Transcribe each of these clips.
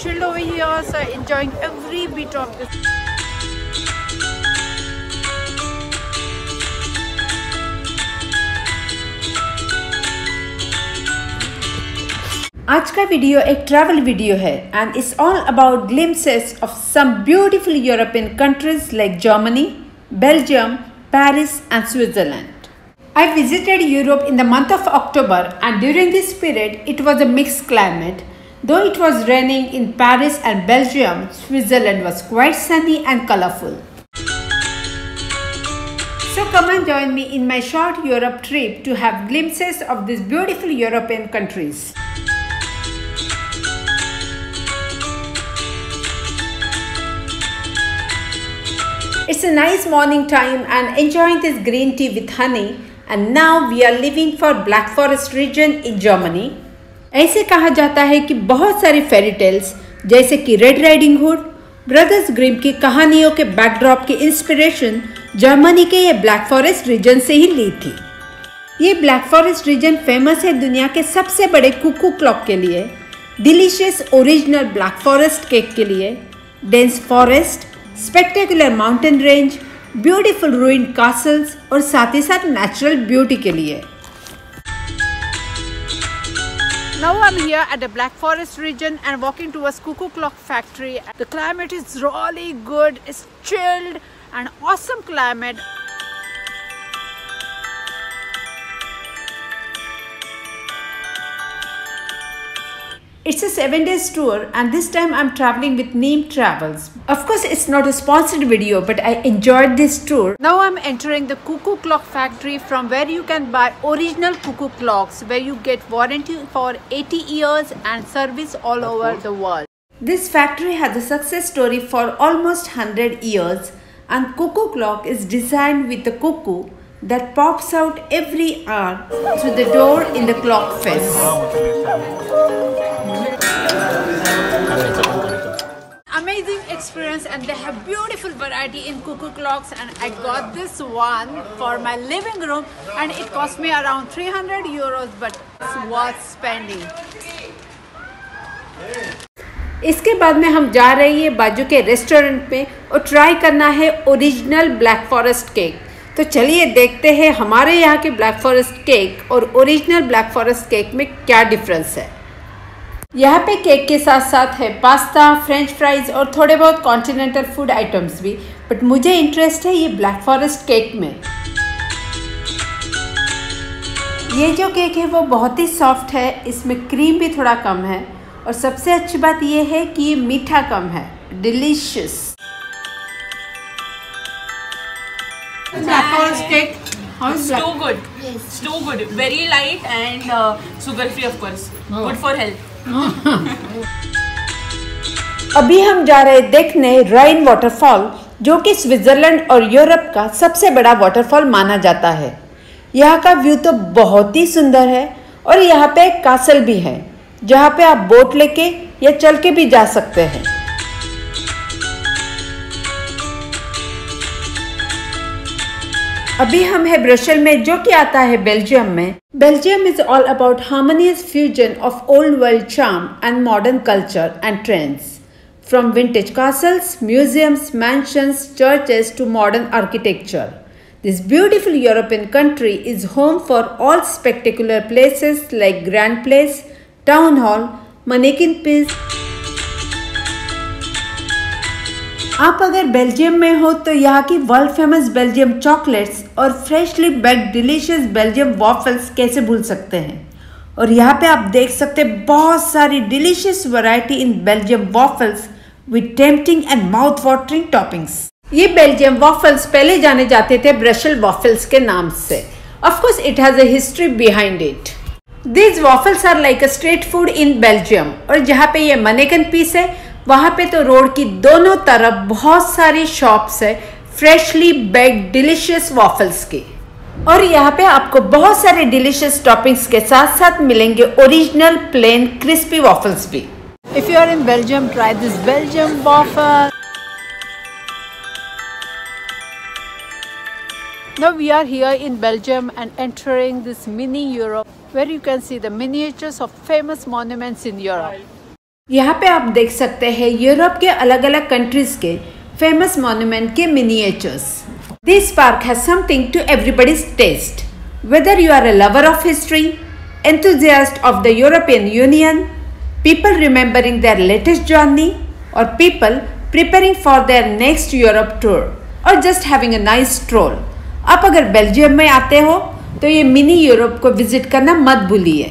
chilled over here, so enjoying every bit of this. आज का video एक travel video है and it's all about glimpses of some beautiful European countries like Germany, Belgium, Paris and Switzerland. I visited Europe in the month of October and during this period it was a mixed climate. Though it was raining in Paris and Belgium, Switzerland was quite sunny and colorful. So come and join me in my short Europe trip to have glimpses of these beautiful European countries. It's a nice morning time and enjoying this green tea with honey, and now we are leaving for Black Forest region in Germany. ऐसे कहा जाता है कि बहुत सारी फेरी tales जैसे कि red riding hood, brothers Grimm की कहानियों के बैकड्रॉप की इंस्पिरेशन जर्मनी के ये ब्लैक फॉरेस्ट रीजन से ही ली थी। ये ब्लैक फॉरेस्ट रीजन फेमस है दुनिया के सबसे बड़े कुकू क्लॉक के लिए, delicious original black forest cake के लिए, dense forest, spectacular mountain range, beautiful ruined castles और साथ ही साथ नेचुरल ब्यूटी के लिए। Now I'm here at the Black Forest region and walking towards Cuckoo Clock Factory. The climate is really good, it's chilled and awesome climate. It's a 7-day tour and this time I'm traveling with Neem Travels. Of course it's not a sponsored video but I enjoyed this tour. Now I'm entering the Cuckoo Clock Factory from where you can buy original cuckoo clocks where you get warranty for 80 years and service all over the world. This factory has a success story for almost 100 years and cuckoo clock is designed with a cuckoo that pops out every hour through the door in the clock face. Amazing experience, and they have beautiful variety in cuckoo clocks, and I got this one for my living room and it cost me around 300 euros, but it's worth spending. इसके बाद में हम जा रही है बाजू के restaurant में और ट्राई करना है ओरिजिनल ब्लैक फॉरेस्ट केक। तो चलिए देखते हैं हमारे यहाँ के ब्लैक फॉरेस्ट केक और ओरिजिनल ब्लैक फॉरेस्ट केक में क्या डिफरेंस है। यहाँ पे केक के साथ साथ है पास्ता, फ्रेंच फ्राइज और थोड़े बहुत कॉन्टिनेंटल फूड आइटम्स भी, बट मुझे इंटरेस्ट है ये ब्लैक फॉरेस्ट केक में। ये जो केक है वो बहुत ही सॉफ्ट है, इसमें क्रीम भी थोड़ा कम है और सबसे अच्छी बात ये है कि ये मीठा कम है। Delicious Black Forest cake, how is So good. Yes. So good. Very light and sugar free, of course. Oh. Good for health. अभी हम जा रहे देखने राइन वाटरफॉल, जो कि स्विट्जरलैंड और यूरोप का सबसे बड़ा वाटरफॉल माना जाता है। यहाँ का व्यू तो बहुत ही सुंदर है और यहाँ पे एक कासल भी है जहाँ पे आप बोट लेके या चल के भी जा सकते हैं। अभी हम है ब्रसेल में, जो कि आता है बेल्जियम में। Belgium is all about harmonious fusion of old world charm and modern culture and trends, from vintage castles, museums, mansions, churches to modern architecture. This beautiful European country is home for all spectacular places like Grand Place, Town Hall, Mannequin Pis. आप अगर Belgium में हो तो यहाँ की world famous Belgium chocolates और freshly baked delicious Belgium waffles कैसे भूल सकते हैं। और यहाँ पे आप देख सकते हैं बहुत सारी delicious variety in Belgium waffles with tempting and mouth watering toppings. ये बेल्जियम वॉफल्स पहले जाने जाते थे ब्रसेल वॉफल्स के नाम से। Of course it has a history behind it. These waffles are like a street food in Belgium. और जहाँ पे ये मनेकन पीस है वहाँ पे तो रोड की दोनों तरफ बहुत सारी शॉप्स है फ्रेशली बेक्ड डिलीशियस वॉफल्स की। और यहाँ पे आपको बहुत सारे डिलीशियस टॉपिंग्स के साथ साथ मिलेंगे ओरिजिनल प्लेन क्रिस्पी वॉफल्स भी। If you are in Belgium, try this Belgium waffle. Now we are here in Belgium and entering this mini Europe where you can see the miniatures of famous monuments in Europe. यहाँ पे आप देख सकते हैं Europe के अलग अलग countries के फेमस मॉन्यूमेंट के miniatures. This park has something to everybody's taste, whether you are a lover of history, enthusiast of the European Union, people remembering their latest journey, or people preparing for their next Europe tour, or just having a nice stroll. आप अगर Belgium में आते हो तो ये mini Europe को visit करना मत भूलिए।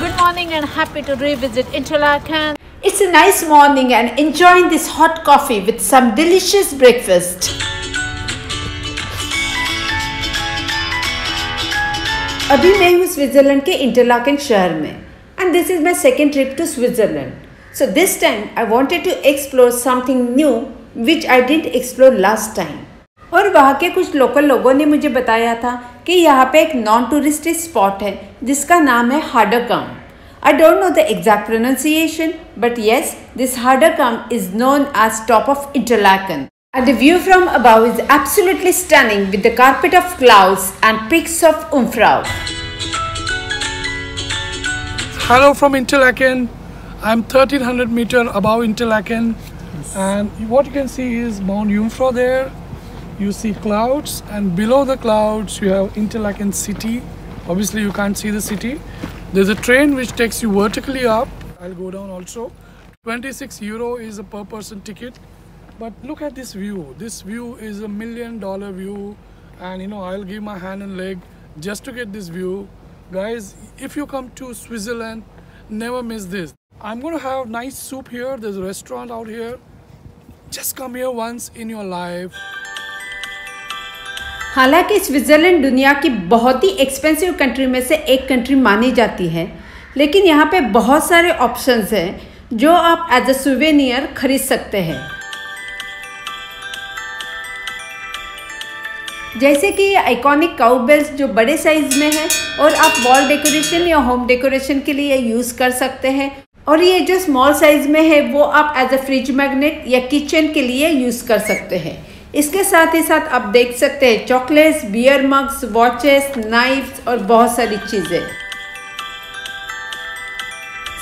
Good morning and happy to revisit Interlaken. It's a nice morning and enjoying this hot coffee with some delicious breakfast. अभी मैं हूँ स्विट्जरलैंड के इंटरलाकेन शहर में and this is my second trip to Switzerland. So this time I wanted to explore something new which I didn't explore last time. और वहाँ के कुछ लोकल लोगों ने मुझे बताया था कि यहाँ पे एक नॉन टूरिस्टिक स्पॉट है जिसका नाम है Harder Kulm. I don't know the exact pronunciation but yes this Harder Kulm is known as top of Interlaken. And the view from above is absolutely stunning with the carpet of clouds and peaks of Jungfrau. Hello from Interlaken. I'm 1300 meter above Interlaken, and what you can see is Mount Jungfrau there. You see clouds, and below the clouds you have Interlaken city. Obviously you can't see the city. There's a train which takes you vertically up. I'll go down also. 26 euro is a per person ticket. But look at this view. This view is $1 million view, and you know I'll give my hand and leg just to get this view. Guys, if you come to Switzerland, never miss this. I'm going to have nice soup here. There's a restaurant out here. Just come here once in your life. हालांकि Switzerland दुनिया की बहुत ही expensive country में से एक country मानी जाती है, लेकिन यहाँ पे बहुत सारे ऑप्शंस हैं जो आप एज अ सुवेनियर खरीद सकते हैं। जैसे कि ये आइकॉनिक काउ बेल्स जो बड़े साइज में है और आप वॉल डेकोरेशन या होम डेकोरेशन के लिए यूज़ कर सकते हैं, और ये जो स्मॉल साइज में है वो आप एज अ फ्रिज मैग्नेट या किचन के लिए यूज़ कर सकते हैं। इसके साथ ही साथ आप देख सकते हैं chocolates, beer mugs, watches, knifes और बहुत सारी चीज़ें।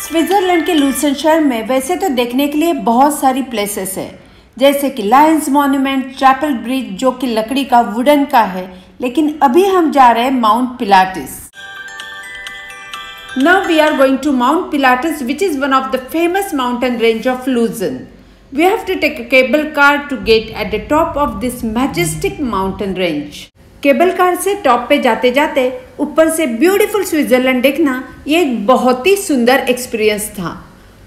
स्विट्जरलैंड के लूसन शहर में वैसे तो देखने के लिए बहुत सारी प्लेसेस है, जैसे कि लायंस मॉन्यूमेंट, चैपल ब्रिज जो कि लकड़ी का वुडन का है, लेकिन अभी हम जा रहे हैं Mount Pilatus. Now we are going to Mount Pilatus which is one of the famous mountain range of Lucerne. We have to take a cable car to get at the top of this majestic mountain range. Cable car से top पे जाते जाते ऊपर से beautiful Switzerland देखना ये एक बहुत ही सुंदर एक्सपीरियंस था।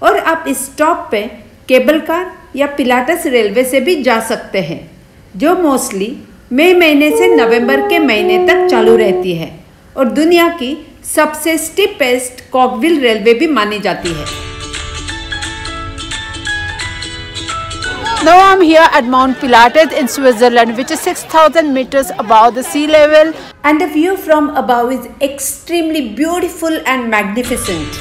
और आप इस टॉप पे केबल कार या पिलाटस रेलवे से भी जा सकते हैं, जो मोस्टली मई महीने से नवंबर के महीने तक चालू रहती है और दुनिया की सबसे स्टीपेस्ट कॉकविल रेलवे भी मानी जाती है। Now I'm here at Mount Pilatus in Switzerland, which is 6,000 meters above the sea level. And the view from above is extremely beautiful and magnificent.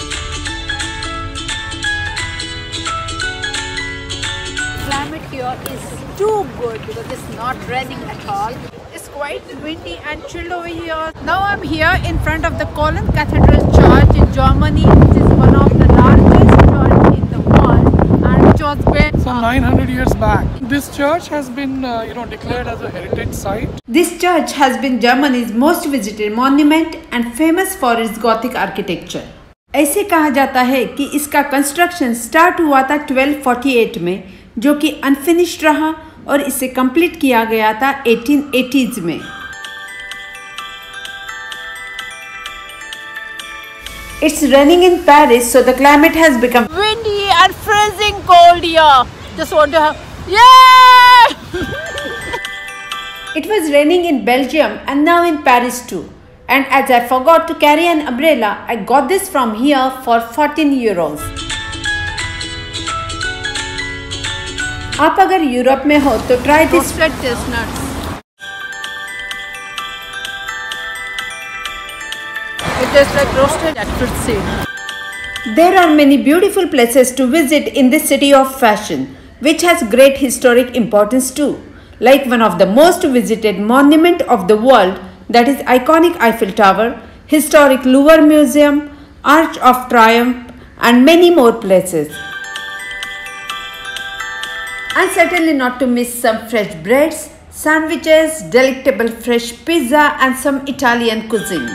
Climate here is too good because it's not raining at all. It's quite windy and chill over here. Now I'm here in front of the Cologne Cathedral Church in Germany, which is one of the largest church in the world, and which was built Some 900 years back. This church has been declared as a heritage site. This church has been Germany's most visited monument and famous for its Gothic architecture. ऐसे कहा जाता है कि इसका construction start हुआ था 1248 में, जो कि अनफिनिश्ड रहा और इसे कंप्लीट किया गया था 1880s में। It's raining in Paris, so the climate has become windy and freezing cold here. Just want to have, yeah! It was raining in Belgium and now in Paris too. And as I forgot to carry an umbrella, I got this from here for 14 euros. आप अगर Europe में हो तो try this Roasted chestnuts. It tastes like roasted jackfruit seed. There are many beautiful places to visit in this city of fashion, which has great historic importance too, like one of the most visited monument of the world, that is iconic Eiffel Tower, historic Louvre Museum, Arch of Triumph, and many more places. And certainly not to miss some fresh breads, sandwiches, delectable fresh pizza, and some Italian cuisine.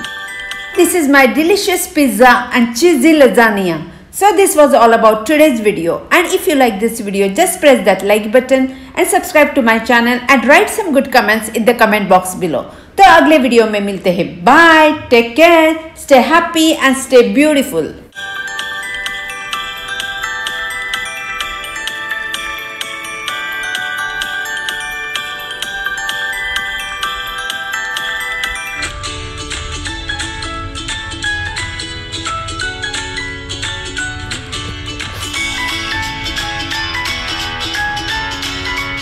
This is my delicious pizza and cheesy lasagna. So this was all about today's video, and if you like this video, just press that like button and subscribe to my channel and write some good comments in the comment box below. तो अगले video में मिलते हैं. Bye, take care, stay happy and stay beautiful.